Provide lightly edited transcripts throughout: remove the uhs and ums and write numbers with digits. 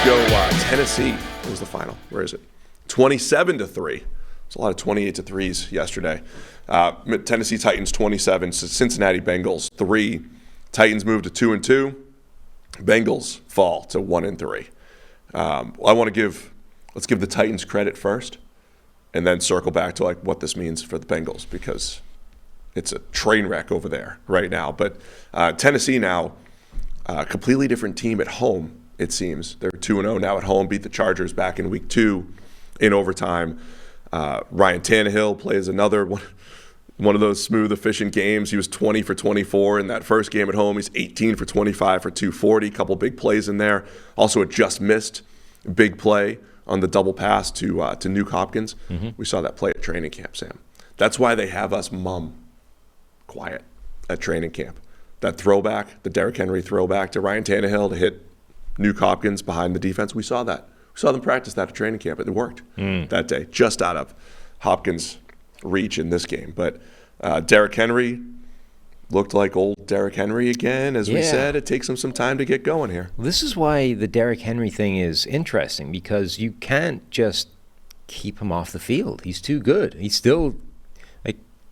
go Tennessee. What was the final? Where is it? 27-3. It's a lot of 28-3s yesterday. Tennessee Titans 27, Cincinnati Bengals 3. Titans move to 2-2. Bengals fall to 1-3. Let's give the Titans credit first, and then circle back to what this means for the Bengals, because it's a train wreck over there right now. But Tennessee now, a completely different team at home, it seems. They're 2-0 now at home, beat the Chargers back in week 2 in overtime. Ryan Tannehill plays another one of those smooth, efficient games. He was 20 for 24 in that first game at home. He's 18 for 25 for 240. Couple big plays in there. Also a just missed big play on the double pass to Nuke Hopkins. Mm-hmm. We saw that play at training camp, Sam. That's why they have us quiet at training camp. That throwback, the Derrick Henry throwback to Ryan Tannehill to hit Nuke Hopkins behind the defense, we saw that. We saw them practice that at training camp. It worked that day, just out of Hopkins' reach in this game. But Derrick Henry looked like old Derrick Henry again. As we said, it takes him some time to get going here. This is why the Derrick Henry thing is interesting, because you can't just keep him off the field. He's too good. He's still,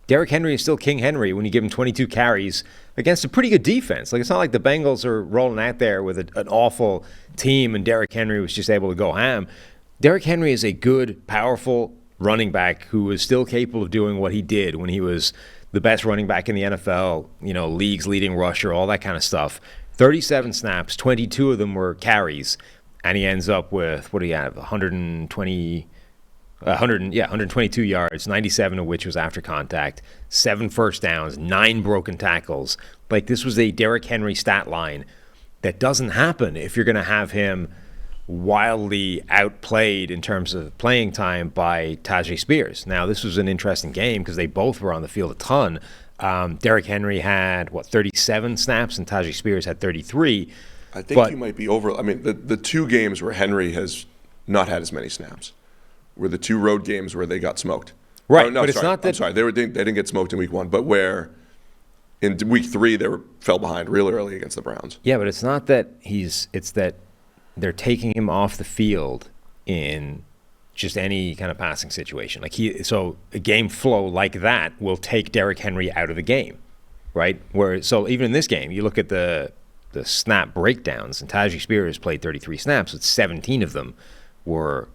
Derrick Henry is still King Henry when you give him 22 carries against a pretty good defense. It's not like the Bengals are rolling out there with an awful team and Derrick Henry was just able to go ham. Derrick Henry is a good, powerful running back who is still capable of doing what he did when he was the best running back in the NFL, league's leading rusher, all that kind of stuff. 37 snaps, 22 of them were carries, and he ends up with, what do you have, 122 yards, 97 of which was after contact, 7 first downs, 9 broken tackles. This was a Derrick Henry stat line that doesn't happen if you're going to have him wildly outplayed in terms of playing time by Tajay Spears. Now, this was an interesting game because they both were on the field a ton. Derrick Henry had, 37 snaps, and Tajay Spears had 33. I think you might be over. The 2 games where Henry has not had as many snaps were the 2 road games where they got smoked. Right, no, but it's not that... I'm sorry, they didn't get smoked in week 1, but where in week 3 they fell behind really early against the Browns. Yeah, but it's not that it's that they're taking him off the field in just any kind of passing situation. So a game flow like that will take Derrick Henry out of the game, right? So even in this game, you look at the snap breakdowns, and Tajay Spears played 33 snaps, but 17 of them were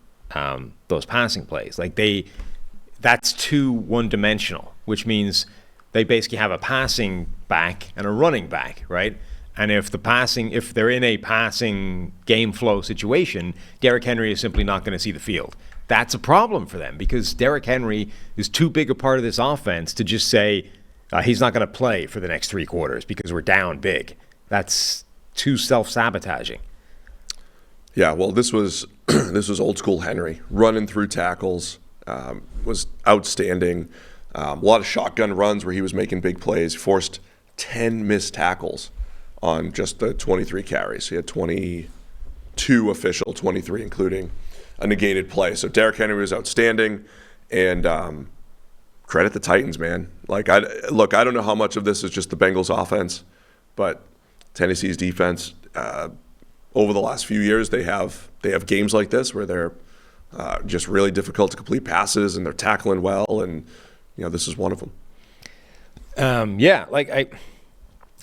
those passing plays. That's too one-dimensional, which means they basically have a passing back and a running back, right? And if they're in a passing game flow situation, Derrick Henry is simply not going to see the field. That's a problem for them because Derrick Henry is too big a part of this offense to just say he's not going to play for the next 3 quarters because we're down big. That's too self-sabotaging. Yeah, well, this was old school Henry running through tackles, was outstanding. A lot of shotgun runs where he was making big plays. Forced 10 missed tackles on just the 23 carries. He had 22 official, 23 including a negated play. So Derrick Henry was outstanding, and credit the Titans, man. I don't know how much of this is just the Bengals offense, but Tennessee's defense, over the last few years, they have games like this where they're just really difficult to complete passes and they're tackling well, and this is one of them.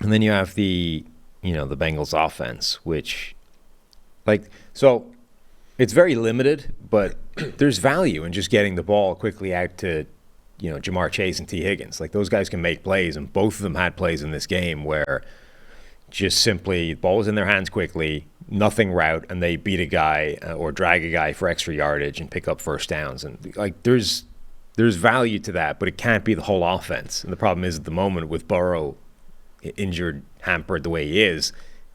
And then you have the Bengals offense, which, so it's very limited, but there's value in just getting the ball quickly out to, Jamar Chase and T. Higgins. Those guys can make plays, and both of them had plays in this game where just simply the ball was in their hands quickly, nothing route, and they beat a guy or drag a guy for extra yardage and pick up first downs. And there's value to that, but it can't be the whole offense. And the problem is at the moment with Burrow injured, hampered the way he is,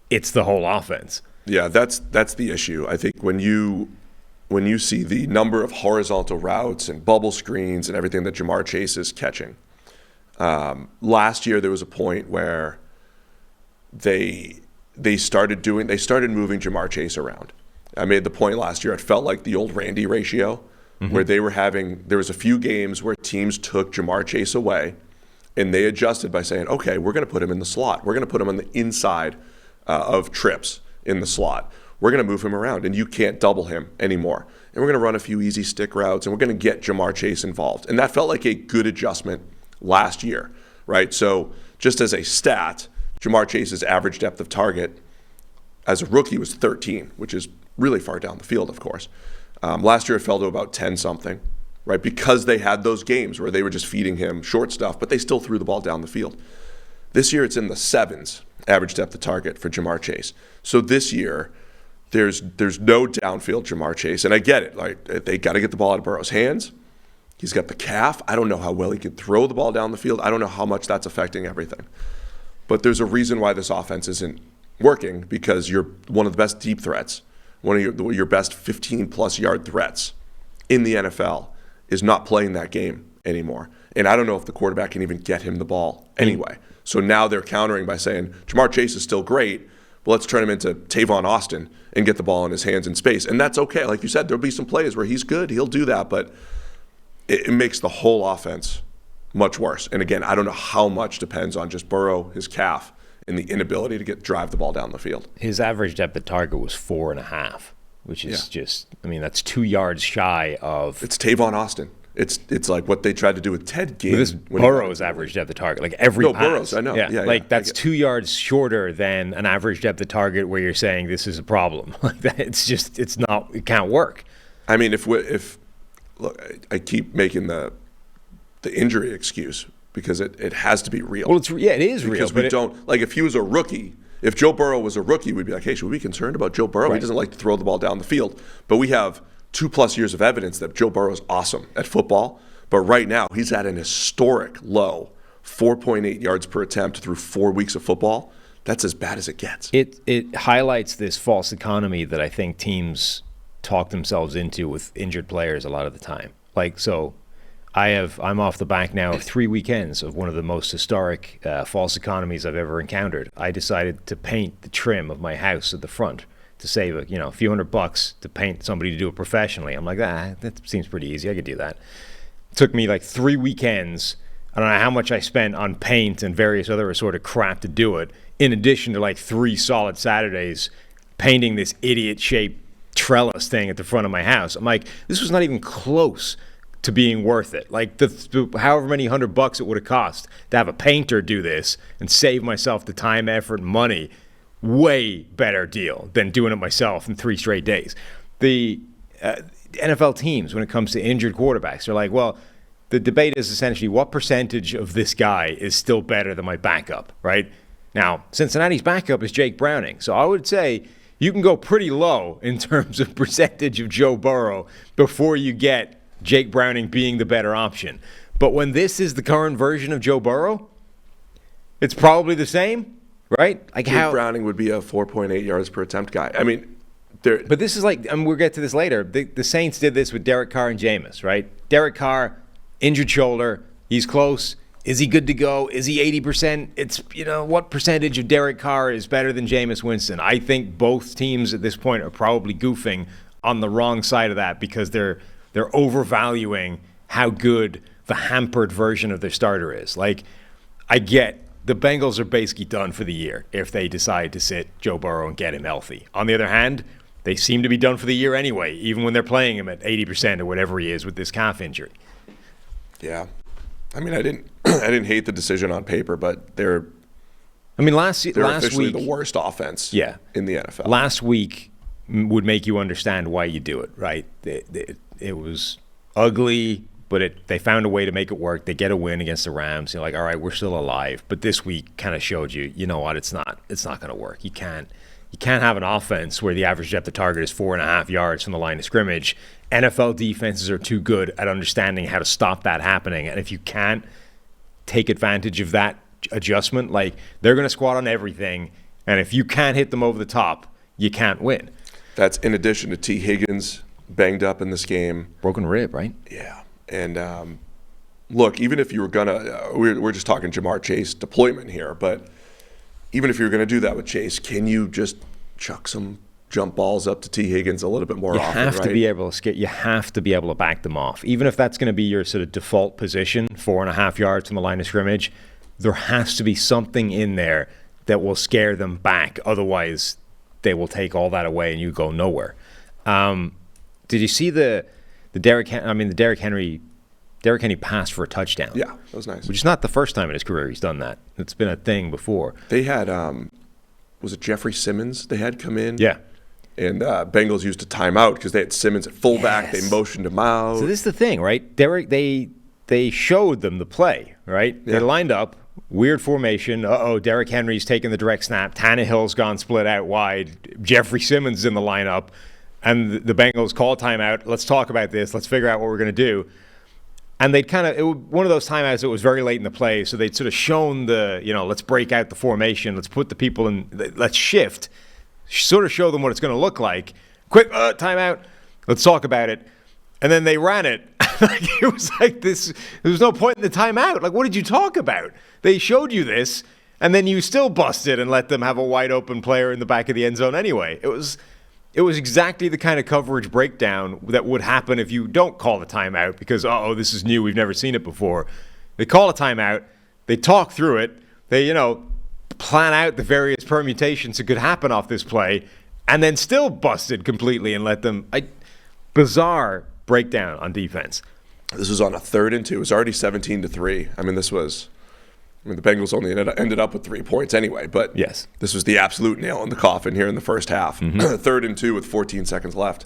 it's the whole offense. Yeah, that's the issue. I think when you see the number of horizontal routes and bubble screens and everything that Jamar Chase is catching, last year there was a point where they started moving Jamar Chase around. I made the point last year, it felt like the old Randy ratio, where there was a few games where teams took Jamar Chase away and they adjusted by saying, okay, we're going to put him in the slot. We're going to put him on the inside of trips in the slot. we're going to move him around, and you can't double him anymore. And we're going to run a few easy stick routes, and we're going to get Jamar Chase involved. And that felt like a good adjustment last year, right? So just as a stat, Jamar Chase's average depth of target as a rookie was 13, which is really far down the field, of course. Last year it fell to about 10-something, right? Because they had those games where they were just feeding him short stuff, but they still threw the ball down the field. This year it's in the 7s, average depth of target for Jamar Chase. So this year, there's no downfield Jamar Chase, and I get it. Like, they got to get the ball out of Burrow's hands. He's got the calf. I don't know how well he can throw the ball down the field. I don't know how much that's affecting everything. But there's a reason why this offense isn't working, because you're one of the best deep threats, one of your best 15-plus yard threats in the NFL is not playing that game anymore. And I don't know if the quarterback can even get him the ball anyway. So now they're countering by saying, Jamar Chase is still great, but let's turn him into Tavon Austin and get the ball in his hands in space. And that's okay. Like you said, there'll be some plays where he's good. He'll do that, but it makes the whole offense much worse. And again, I don't know how much depends on just Burrow, his calf, and the inability to drive the ball down the field. His average depth of target was 4.5, which is that's 2 yards shy of. It's Tavon Austin. It's like what they tried to do with Ted Ginn. This Burrow's average depth of target, like every pass. Burrow's, I know. Yeah, that's 2 yards shorter than an average depth of target where you're saying this is a problem. Like that, it can't work. I mean, if look, I keep making the injury excuse because it has to be real. Well, it is real. Because we don't, like, if he was a rookie, if Joe Burrow was a rookie, we'd be like, hey, should we be concerned about Joe Burrow? Right. He doesn't like to throw the ball down the field. But we have 2+ years of evidence that Joe Burrow is awesome at football. But right now, he's at an historic low, 4.8 yards per attempt through 4 weeks of football. That's as bad as it gets. It highlights this false economy that I think teams talk themselves into with injured players a lot of the time. Like, so I'm off the back now of 3 weekends of one of the most historic false economies I've ever encountered. I decided to paint the trim of my house at the front to save a few $100 to paint somebody to do it professionally. I'm like, that seems pretty easy. I could do that. It took me like 3 weekends. I don't know how much I spent on paint and various other sort of crap to do it, in addition to like 3 solid Saturdays painting this idiot-shaped trellis thing at the front of my house. I'm like, this was not even close to being worth it. Like, the however many $100 it would have cost to have a painter do this and save myself the time, effort, and money, way better deal than doing it myself in 3 straight days. The NFL teams, when it comes to injured quarterbacks, are like, well, the debate is essentially what percentage of this guy is still better than my backup, right? Now, Cincinnati's backup is Jake Browning. So I would say you can go pretty low in terms of percentage of Joe Burrow before you get Jake Browning being the better option. But when this is the current version of Joe Burrow, it's probably the same, right? Like, Jake Browning would be a 4.8 yards per attempt guy. I mean, but this is like, and we'll get to this later. The Saints did this with Derek Carr and Jameis, right? Derek Carr, injured shoulder, he's close. Is he good to go? Is he 80%? It's, what percentage of Derek Carr is better than Jameis Winston? I think both teams at this point are probably goofing on the wrong side of that because they're overvaluing how good the hampered version of their starter is. Like, I get the Bengals are basically done for the year if they decide to sit Joe Burrow and get him healthy. On the other hand, they seem to be done for the year anyway, even when they're playing him at 80% or whatever he is with this calf injury. Yeah. I mean, I didn't hate the decision on paper, but they're officially week, the worst offense in the NFL. Last week would make you understand why you do it, right? It was ugly, but they found a way to make it work. They get a win against the Rams. You're like, all right, we're still alive. But this week kind of showed you, you know what? It's not going to work. You can't have an offense where the average depth of target is 4.5 yards from the line of scrimmage. NFL defenses are too good at understanding how to stop that happening. And if you can't take advantage of that adjustment, like, they're going to squat on everything. And if you can't hit them over the top, you can't win. That's in addition to T. Higgins banged up in this game. Broken rib, right? Yeah. And look, even if you were going to, we're just talking Jamar Chase deployment here, but even if you're going to do that with Chase, can you just chuck some jump balls up to T. Higgins a little bit more often, right? You have to be able to back them off. Even if that's going to be your sort of default position, 4.5 yards from the line of scrimmage, there has to be something in there that will scare them back. Otherwise, they will take all that away and you go nowhere. Did you see the Derrick Henry passed for a touchdown? Yeah, that was nice. Which is not the first time in his career he's done that. It's been a thing before. They had, was it Jeffrey Simmons they had come in? Yeah. And Bengals used a timeout because they had Simmons at fullback. Yes. They motioned him out. So this is the thing, right? They showed them the play, right? Yeah. They lined up, weird formation. Derrick Henry's taking the direct snap. Tannehill's gone split out wide. Jeffrey Simmons is in the lineup. And the Bengals call a timeout. Let's talk about this. Let's figure out what we're going to do. And they'd one of those timeouts that was very late in the play, so they'd sort of shown let's break out the formation, let's put the people in, let's shift, sort of show them what it's going to look like. Quick, timeout, let's talk about it. And then they ran it. It was like this, there was no point in the timeout. Like, what did you talk about? They showed you this, and then you still busted and let them have a wide open player in the back of the end zone anyway. It was exactly the kind of coverage breakdown that would happen if you don't call the timeout because, this is new. We've never seen it before. They call a timeout. They talk through it. They, plan out the various permutations that could happen off this play and then still busted completely and let them bizarre breakdown on defense. This was on a 3rd and 2. It was already 17-3. The Bengals only ended up with 3 points anyway, but yes, this was the absolute nail in the coffin here in the first half. 3rd and 2 with 14 seconds left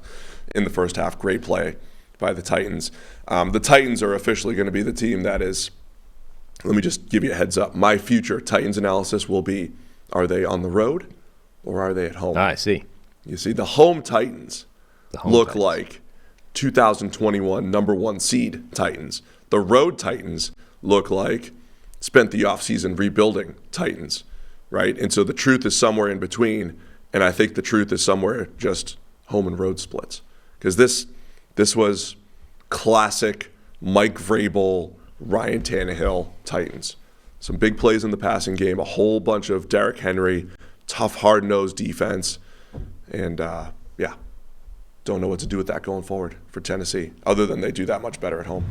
in the first half. Great play by the Titans. The Titans are officially going to be the team that is, let me just give you a heads up. My future Titans analysis will be, are they on the road or are they at home? I see. You see, the home Titans look like 2021 number 1 seed Titans. The road Titans look like spent the offseason rebuilding Titans, right? And so the truth is somewhere in between, and I think the truth is somewhere just home and road splits. Because this was classic Mike Vrabel, Ryan Tannehill Titans. Some big plays in the passing game, a whole bunch of Derrick Henry, tough, hard-nosed defense, and don't know what to do with that going forward for Tennessee, other than they do that much better at home.